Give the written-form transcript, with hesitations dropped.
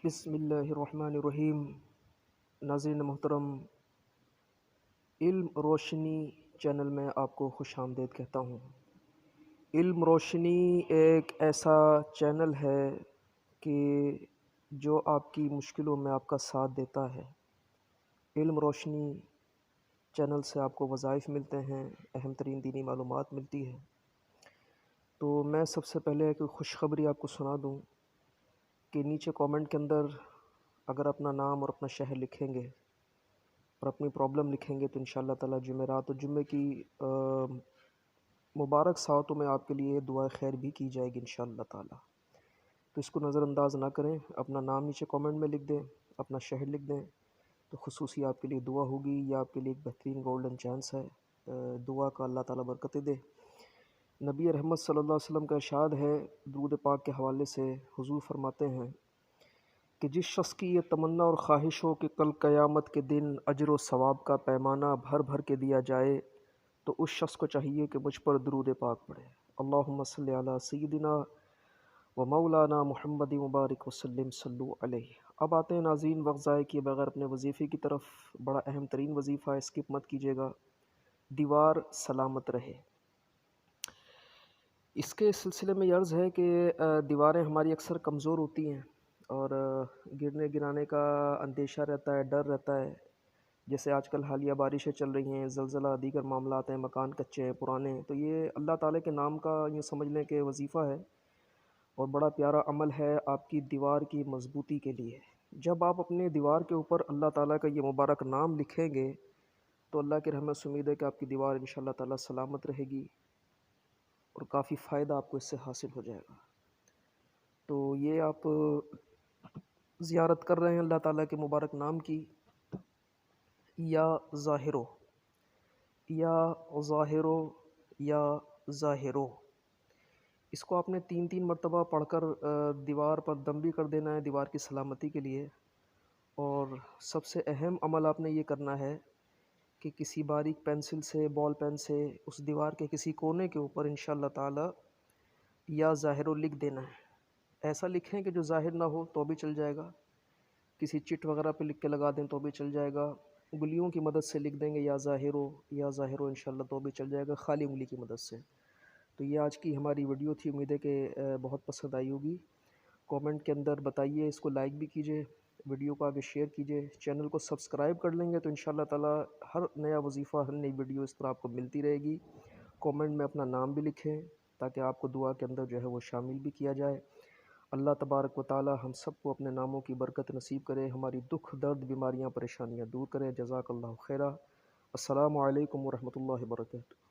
بسم اللہ الرحمن الرحیم۔ ناظرین محترم، علم روشنی چینل میں آپ کو خوش آمدید کہتا ہوں۔ علم روشنی ایک ایسا چینل ہے کہ جو آپ کی مشکلوں میں آپ کا ساتھ دیتا ہے۔ علم روشنی چینل سے آپ کو وظائف ملتے ہیں، اہم ترین دینی معلومات ملتی ہے۔ تو میں سب سے پہلے ایک خوشخبری آپ کو سنا دوں کہ نیچے کامنٹ کے اندر اگر اپنا نام اور اپنا شہر لکھیں گے اور اپنی پرابلم لکھیں گے تو انشاءاللہ تعالی جمعرات اور جمعے کی مبارک ساعتوں میں آپ کے لیے دعا خیر بھی کی جائے گی انشاءاللہ تعالی۔ تو اس کو نظر انداز نہ کریں، اپنا نام نیچے کامنٹ میں لکھ دیں، اپنا شہر لکھ دیں، تو خصوصی آپ کے لیے دعا ہوگی۔ یہ آپ کے لیے ایک بہترین گولڈن چانس ہے، دعا کا اللہ تعالی برکتیں دے۔ نبی رحمت صلی اللہ علیہ وسلم کا ارشاد ہے درود پاک کے حوالے سے، حضور فرماتے ہیں کہ جس شخص کی یہ تمنا اور خواہش ہو کہ کل قیامت کے دن اجر و ثواب کا پیمانہ بھر بھر کے دیا جائے تو اس شخص کو چاہیے کہ مجھ پر درود پاک پڑھے۔ اللہم صلی علی سیدنا و مولانا محمد مبارک وسلم صلو علیہ۔ اب آتے ہیں ناظرین وقت ضائع کیے بغیر اپنے وظیفے کی طرف۔ بڑا اہم ترین وظیفہ ہے، اسکپ مت کیجیے گا۔ دیوار سلامت رہے۔ اس کے سلسلے میں یہ عرض ہے کہ دیواریں ہماری اکثر کمزور ہوتی ہیں اور گرنے گرانے کا اندیشہ رہتا ہے، ڈر رہتا ہے۔ جیسے آج کل حالیہ بارشیں چل رہی ہیں، زلزلہ، دیگر معاملات ہیں، مکان کچے ہیں، پرانے ہیں، تو یہ اللہ تعالیٰ کے نام کا یوں سمجھ لیں کہ وظیفہ ہے اور بڑا پیارا عمل ہے آپ کی دیوار کی مضبوطی کے لیے۔ جب آپ اپنے دیوار کے اوپر اللہ تعالیٰ کا یہ مبارک نام لکھیں گے تو اللہ کی رحمت سے امید ہے کہ آپ کی دیوار انشاءاللہ تعالیٰ سلامت رہے گی اور کافی فائدہ آپ کو اس سے حاصل ہو جائے گا۔ تو یہ آپ زیارت کر رہے ہیں اللہ تعالیٰ کے مبارک نام کی، یا ظاہرو، یا ظاہرو، یا ظاہرو، اس کو آپ نے 3 مرتبہ پڑھ کر دیوار پر دم بھی کر دینا ہے دیوار کی سلامتی کے لیے۔ اور سب سے اہم عمل آپ نے یہ کرنا ہے کہ کسی باریک پینسل سے، بال پین سے اس دیوار کے کسی کونے کے اوپر انشاءاللہ تعالی یا ظاہرو لکھ دینا ہے۔ ایسا لکھیں کہ جو ظاہر نہ ہو تو بھی چل جائے گا، کسی چٹ وغیرہ پہ لکھ کے لگا دیں تو بھی چل جائے گا، انگلیوں کی مدد سے لکھ دیں گے یا ظاہرو، یا ظاہرو انشاءاللہ تو بھی چل جائے گا، خالی انگلی کی مدد سے۔ تو یہ آج کی ہماری ویڈیو تھی، امید ہے کہ بہت پسند آئی ہوگی۔ کومنٹ کے اندر بتائیے، اس کو لائک بھی کیجئے، ویڈیو کو آگے شیئر کیجئے، چینل کو سبسکرائب کر لیں گے تو انشاءاللہ تعالی ہر نیا وظیفہ، ہر نئی ویڈیو اس طرح آپ کو ملتی رہے گی۔ کومنٹ میں اپنا نام بھی لکھیں تاکہ آپ کو دعا کے اندر جو ہے وہ شامل بھی کیا جائے۔ اللہ تبارک و تعالی ہم سب کو اپنے ناموں کی برکت نصیب کرے، ہماری دکھ، درد، بیماریاں، پریشانیاں دور کرے۔ جزاک اللہ خیرہ۔ السلام علیکم ورحمۃ اللہ وبرکاتہ۔